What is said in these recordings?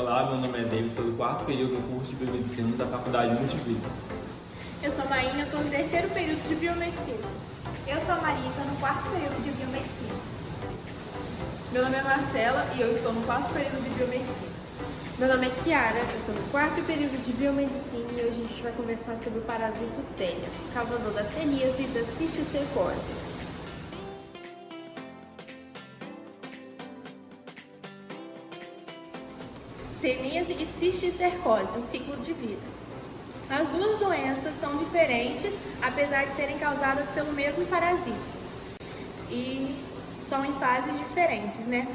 Olá, meu nome é David, sou do 4º período do curso de Biomedicina da Faculdade Multiplix. Eu sou Maína, estou no 3º período de Biomedicina. Eu sou a Maria, estou no 4º período de Biomedicina. Meu nome é Marcela e eu estou no 4º período de Biomedicina. Meu nome é Kiara, eu estou no 4º período de Biomedicina e hoje a gente vai conversar sobre o parasito tênia, causador da teníase e da cisticercose. Teníase e cisticercose, o ciclo de vida. As duas doenças são diferentes, apesar de serem causadas pelo mesmo parasito. E são em fases diferentes, né?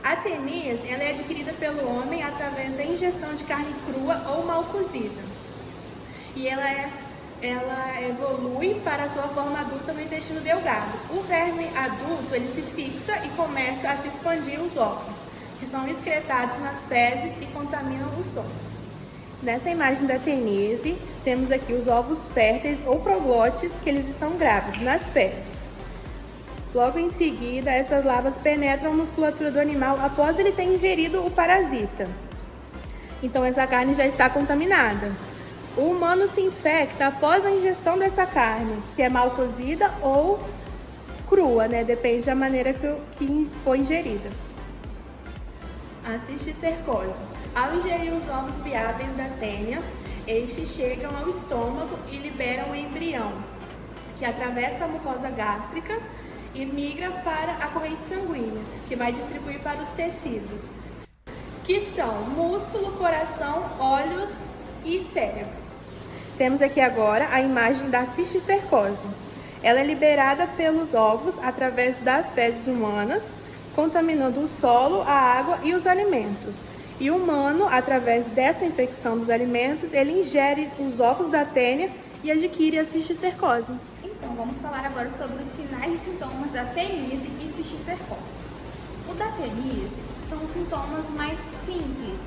A teníase, ela é adquirida pelo homem através da ingestão de carne crua ou mal cozida. E ela evolui para a sua forma adulta no intestino delgado. O verme adulto, ele se fixa e começa a se expandir os ovos, que são excretados nas fezes e contaminam o solo. Nessa imagem da teníase, temos aqui os ovos férteis ou proglotes, que eles estão grávidos nas fezes. Logo em seguida, essas larvas penetram a musculatura do animal após ele ter ingerido o parasita. Então, essa carne já está contaminada. O humano se infecta após a ingestão dessa carne, que é mal cozida ou crua, né? Depende da maneira que foi ingerida. A cisticercose. Ao ingerir os ovos viáveis da tênia, estes chegam ao estômago e liberam o embrião, que atravessa a mucosa gástrica e migra para a corrente sanguínea, que vai distribuir para os tecidos, que são músculo, coração, olhos e cérebro. Temos aqui agora a imagem da cisticercose. Ela é liberada pelos ovos através das fezes humanas, contaminando o solo, a água e os alimentos. E o humano, através dessa infecção dos alimentos, ele ingere os ovos da tênia e adquire a cisticercose. Então, vamos falar agora sobre os sinais e sintomas da teníase e cisticercose. O da teníase são os sintomas mais simples,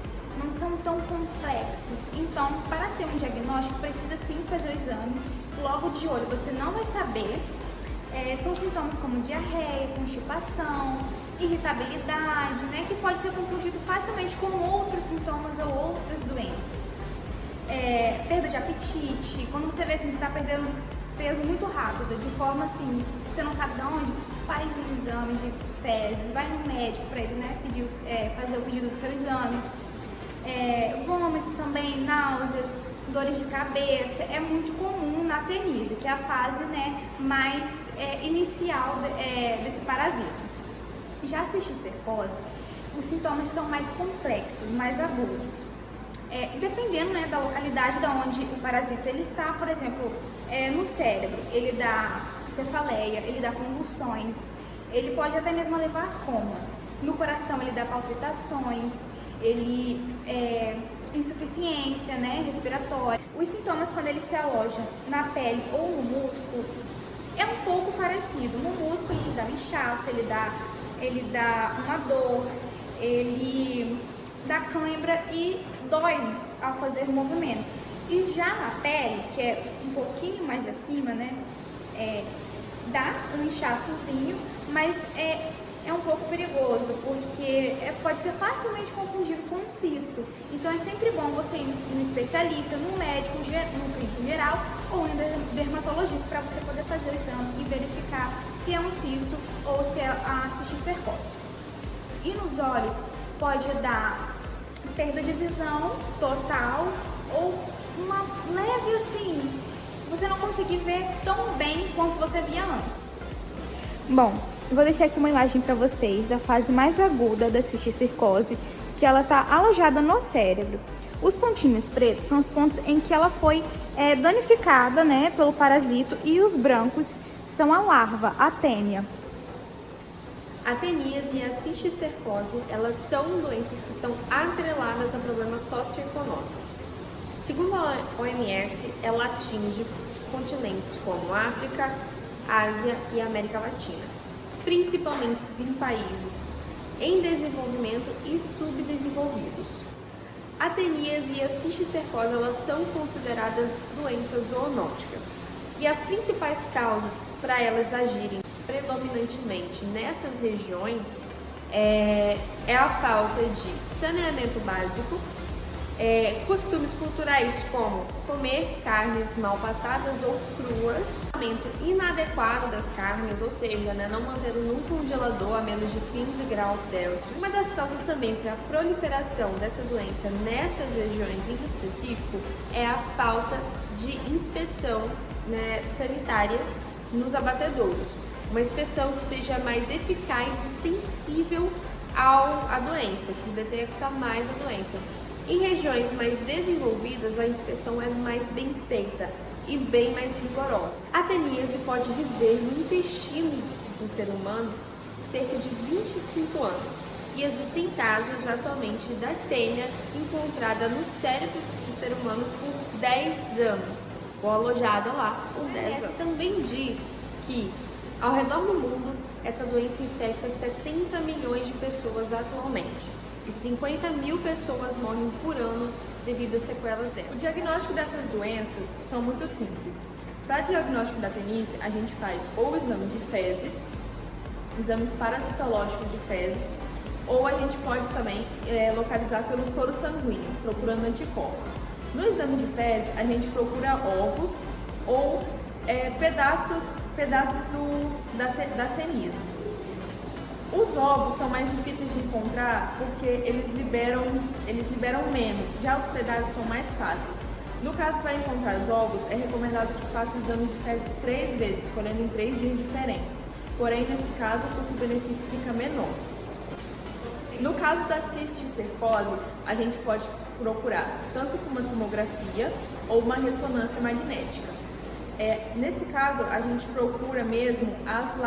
não são tão complexos. Então, para ter um diagnóstico, precisa sim fazer o exame. Logo de olho, você não vai saber. São sintomas como diarreia, constipação, irritabilidade, né, que pode ser confundido facilmente com outros sintomas ou outras doenças. Perda de apetite, quando você vê assim, você está perdendo peso muito rápido, de forma assim, você não sabe de onde, faz um exame de fezes, vai no médico para ele, né, fazer o pedido do seu exame. Vômitos também, náuseas, dores de cabeça, é muito comum na teníase, que é a fase, né, mais inicial desse parasito. Já a cisticercose, os sintomas são mais complexos, mais agudos. Dependendo, né, da localidade da onde o parasita ele está, por exemplo, no cérebro, ele dá cefaleia, ele dá convulsões, ele pode até mesmo levar a coma. No coração, ele dá palpitações, ele insuficiência, né, respiratória. Os sintomas, quando eles se alojam na pele ou no músculo, é um pouco parecido. No músculo, ele dá inchaço, ele dá uma dor, ele dá cãibra e dói ao fazer movimentos. E já na pele, que é um pouquinho mais acima, né, dá um inchaçozinho, mas é um pouco perigoso, porque pode ser facilmente confundido com um cisto. Então é sempre bom você ir no especialista, no médico, no clínico geral ou no dermatologista para você poder fazer o exame e verificar se é um cisto ou se é a cisticercose. E nos olhos pode dar perda de visão total ou uma leve assim, você não conseguir ver tão bem quanto você via antes. Bom, eu vou deixar aqui uma imagem para vocês da fase mais aguda da cisticercose, que ela está alojada no cérebro. Os pontinhos pretos são os pontos em que ela foi danificada, né, pelo parasito, e os brancos são a larva, a tênia. A teníase e a cisticercose, elas são doenças que estão atreladas a problemas socioeconômicos. Segundo a OMS, ela atinge continentes como África, Ásia e América Latina, principalmente em países em desenvolvimento e subdesenvolvidos. A teníase e a cisticercose, elas são consideradas doenças zoonóticas e as principais causas para elas agirem predominantemente nessas regiões é a falta de saneamento básico, costumes culturais como comer carnes mal passadas ou cruas, tratamento inadequado das carnes, ou seja, não manter num congelador a menos de 15 graus Celsius. Uma das causas também para a proliferação dessa doença nessas regiões em específico é a falta de inspeção sanitária nos abatedouros. Uma inspeção que seja mais eficaz e sensível à doença, que detecta mais a doença. Em regiões mais desenvolvidas, a inspeção é mais bem feita e bem mais rigorosa. A teníase pode viver no intestino do ser humano cerca de 25 anos. E existem casos atualmente da tênia encontrada no cérebro do ser humano por 10 anos, ou alojada lá por 10 anos. Também diz que ao redor do mundo essa doença infecta 70 milhões de pessoas atualmente. E 50 mil pessoas morrem por ano devido às sequelas dela. O diagnóstico dessas doenças são muito simples. Para diagnóstico da teníase, a gente faz ou o exame de fezes, exames parasitológicos de fezes, ou a gente pode também localizar pelo soro sanguíneo, procurando anticorpos. No exame de fezes, a gente procura ovos ou pedaços da teníase. Os ovos são mais difíceis de encontrar porque eles liberam menos, já os pedaços são mais fáceis. No caso, para encontrar os ovos, é recomendado que faça o exame de fezes 3 vezes, colhendo em 3 dias diferentes. Porém, nesse caso, o custo-benefício fica menor. No caso da cisticercose, a gente pode procurar tanto com uma tomografia ou uma ressonância magnética. Nesse caso, a gente procura mesmo as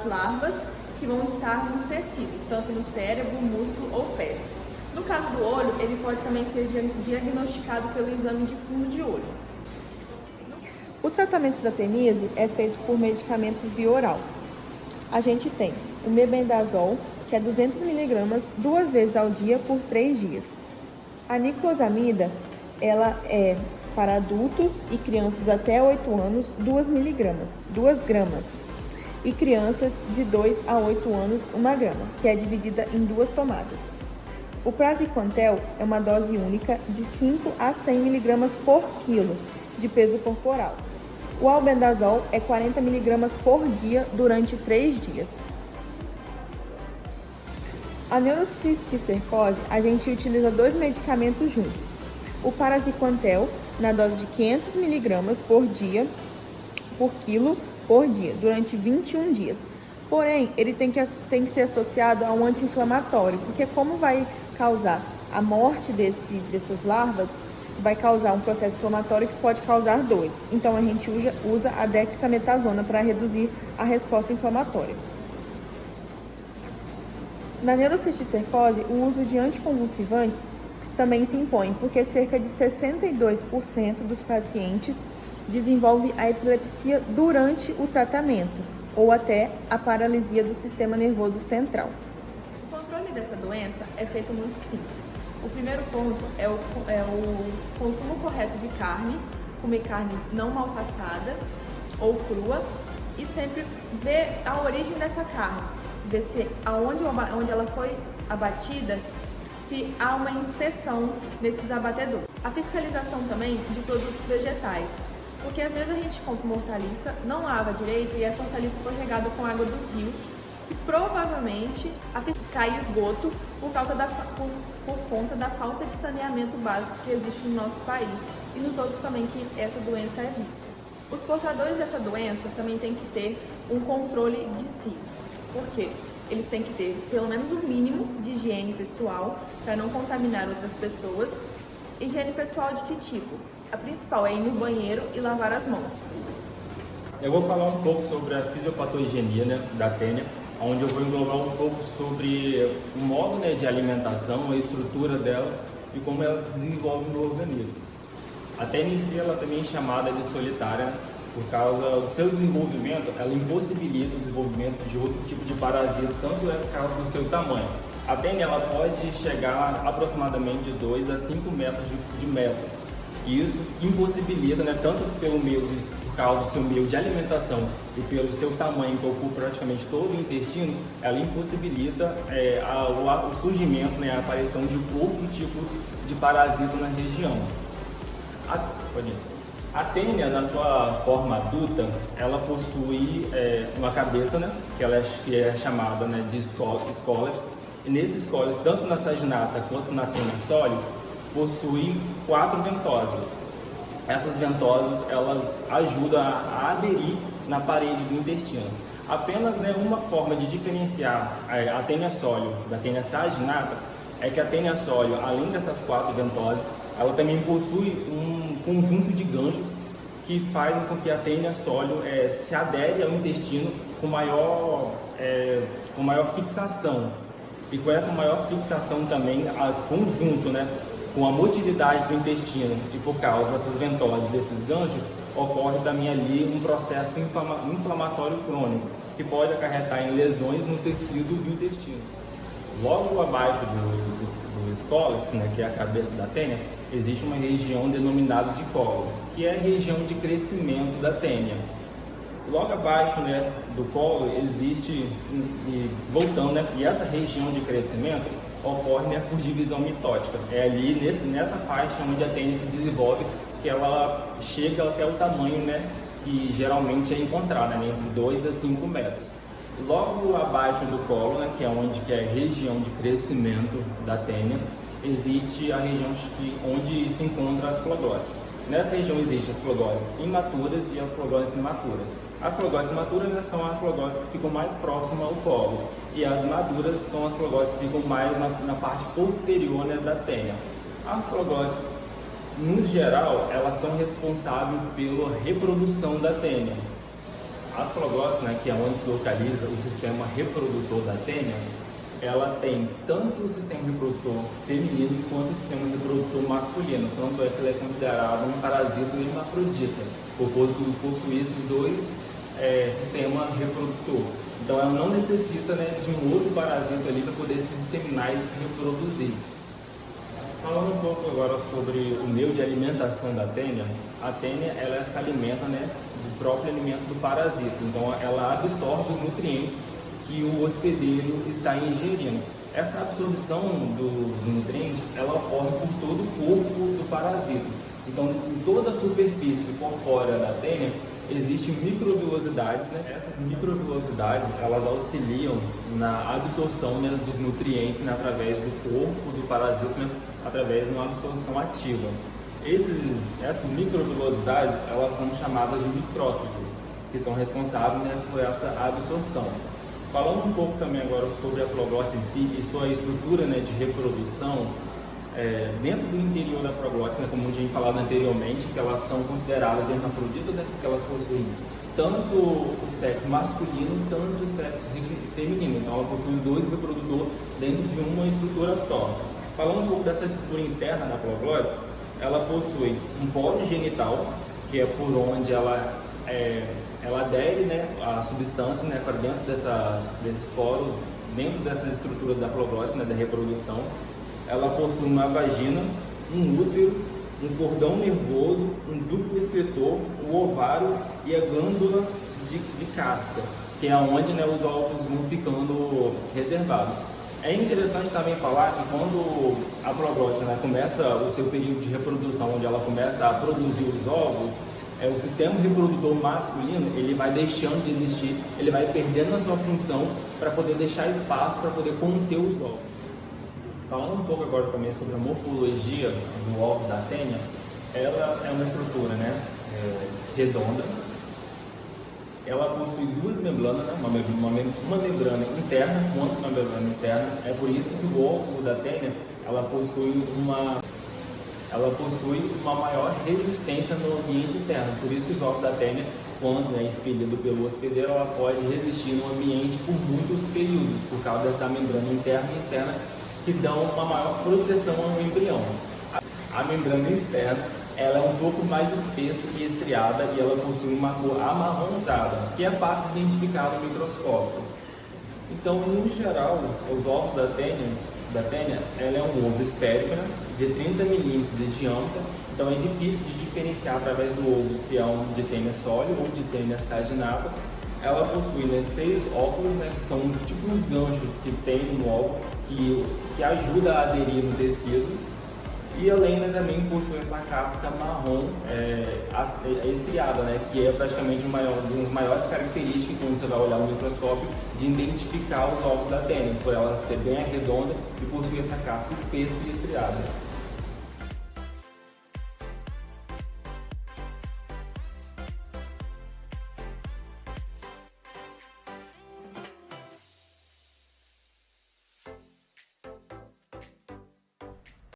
larvas que vão estar nos tecidos, tanto no cérebro, músculo ou pele. No caso do olho, ele pode também ser diagnosticado pelo exame de fundo de olho. O tratamento da teníase é feito por medicamentos via oral. A gente tem o mebendazol, que é 200 mg 2 vezes ao dia por 3 dias. A niclosamida, ela é para adultos e crianças até 8 anos, 2 gramas. E crianças de 2 a 8 anos, 1 grama, que é dividida em 2 tomadas. O praziquantel é uma dose única de 5 a 100 mg por quilo de peso corporal. O albendazol é 40 mg por dia durante 3 dias. A neurocisticercose, a gente utiliza 2 medicamentos juntos. O praziquantel, na dose de 500 mg por dia, por quilo, por dia, durante 21 dias. Porém, ele tem que ser associado a um anti-inflamatório, porque como vai causar a morte dessas larvas, vai causar um processo inflamatório que pode causar dores. Então, a gente usa a dexametasona para reduzir a resposta inflamatória. Na neurocisticercose, o uso de anticonvulsivantes também se impõe, porque cerca de 62% dos pacientes desenvolve a epilepsia durante o tratamento ou até a paralisia do sistema nervoso central. O controle dessa doença é feito muito simples. O primeiro ponto é o consumo correto de carne, comer carne não mal passada ou crua e sempre ver a origem dessa carne, ver se onde ela foi abatida, se há uma inspeção nesses abatedouros. A fiscalização também de produtos vegetais. Porque às vezes a gente compra uma hortaliça, não lava direito e essa hortaliça foi regada com água dos rios, que provavelmente cai esgoto por conta da falta de saneamento básico que existe no nosso país e nos outros também que essa doença é vista. Os portadores dessa doença também têm que ter um controle de si. Por quê? Eles têm que ter pelo menos um mínimo de higiene pessoal para não contaminar outras pessoas. Higiene pessoal de que tipo? A principal é ir no banheiro e lavar as mãos. Eu vou falar um pouco sobre a fisiopatogenia da tênia, onde eu vou englobar um pouco sobre o modo de alimentação, a estrutura dela e como ela se desenvolve no organismo. A tênia em si, ela também é chamada de solitária, por causa do seu desenvolvimento, ela impossibilita o desenvolvimento de outro tipo de parasita, tanto é por causa do seu tamanho. A tênia ela pode chegar aproximadamente de 2 a 5 metros de metro. E isso impossibilita, tanto por causa do seu meio de alimentação e pelo seu tamanho, que ocupa praticamente todo o intestino, ela impossibilita o surgimento, né, a aparição de outro tipo de parasito na região. A tênia, na sua forma adulta, ela possui uma cabeça, né, que é chamada, né, de scólex, e nesses scólex, tanto na saginata quanto na tênia sólida, possui 4 ventosas. Essas ventosas, elas ajudam a aderir na parede do intestino. Apenas, né, uma forma de diferenciar a tênia sólida da tênia saginata é que a tênia sólida, além dessas 4 ventosas, ela também possui um conjunto de ganchos que fazem com que a tênia sólida se adere ao intestino com maior fixação. E com essa maior fixação também, conjunto, né, com a motilidade do intestino e por causa dessas ventosas, desses ganchos, ocorre também ali um processo inflamatório crônico, que pode acarretar em lesões no tecido do intestino. Logo abaixo do scólex, né, que é a cabeça da tênia, existe uma região denominada de colo, que é a região de crescimento da tênia. Logo abaixo, né, do colo existe, voltando, né, e essa região de crescimento ocorre, né, por divisão mitótica. É ali nessa faixa onde a tênia se desenvolve que ela chega até o tamanho, né, que geralmente é encontrado, né, entre 2 a 5 metros. Logo abaixo do colo, né, que é a região de crescimento da tênia, existe a região onde se encontram as cloglotes. Nessa região existem as cloglotes imaturas e as cloglotes imaturas. As cloglotes imaturas, né, são as cloglotes que ficam mais próximas ao colo, e as maduras são as cloglotes que ficam mais na parte posterior, né, da tênia. As cloglotes, no geral, elas são responsáveis pela reprodução da tênia. As cloglotes, né, que é onde se localiza o sistema reprodutor da tênia, ela tem tanto o sistema reprodutor feminino quanto o sistema reprodutor masculino, tanto é que ela é considerada um parasito hermafrodita, por possuir esses dois sistemas reprodutor. Então ela não necessita, né, de um outro parasito ali para poder se disseminar e se reproduzir. Falando um pouco agora sobre o meio de alimentação da tênia, a tênia ela se alimenta, né, do próprio alimento do parasito, então ela absorve os nutrientes que o hospedeiro está ingerindo. Essa absorção do nutriente, ela ocorre por todo o corpo do parasito. Então, em toda a superfície corpórea da tênia, existem microvilosidades, né? Essas microvilosidades, elas auxiliam na absorção, né, dos nutrientes, né, através do corpo do parasito, né, através de uma absorção ativa. Essas microvilosidades, elas são chamadas de micróticos, que são responsáveis, né, por essa absorção. Falando um pouco também agora sobre a proglote em si e sua estrutura, né, de reprodução, dentro do interior da proglote, né, como a gente falado anteriormente, que elas são consideradas hermafroditas, né, porque elas possuem tanto o sexo masculino, tanto o sexo feminino. Então ela possui os dois reprodutores dentro de uma estrutura só. Falando um pouco dessa estrutura interna da proglote, ela possui um polo genital, que é por onde ela adere, né, a substância, né, para dentro desses poros, dentro dessa estrutura da proglote, né, da reprodução. Ela possui uma vagina, um útero, um cordão nervoso, um ducto excretor, o ovário e a glândula de casca, que é onde, né, os óvulos vão ficando reservados. É interessante também falar que quando a proglote, né, começa o seu período de reprodução, onde ela começa a produzir os óvulos, o sistema reprodutor masculino, ele vai deixando de existir, ele vai perdendo a sua função para poder deixar espaço para poder conter os óvulos. Falando um pouco agora também sobre a morfologia do ovo da tênia, ela é uma estrutura, né, redonda. Ela possui duas membranas, né, uma membrana interna quanto uma membrana externa. É por isso que o ovo da tênia ela possui uma maior resistência no ambiente interno. Por isso que os ovos da tênia, quando é expelido pelo hospedeiro, ela pode resistir no ambiente por muitos períodos, por causa dessa membrana interna e externa que dão uma maior proteção ao embrião. A membrana externa ela é um pouco mais espessa e estriada e ela possui uma cor amarronzada, que é fácil de identificar no microscópio. Então, no geral, os ovos da tênia, da tênia, ela é um ovo esférico, né, de 30 milímetros de diâmetro, então é difícil de diferenciar através do ovo se é um de tênia sólido ou de tênia saginada. Ela possui, né, 6 óculos, né, que são tipo uns ganchos que tem no ovo, que ajuda a aderir no tecido. E além, né, também possui essa casca marrom estriada, né, que é praticamente uma das maiores características quando você vai olhar no microscópio de identificar os ovos da tênia, por ela ser bem arredonda e possuir essa casca espessa e estriada.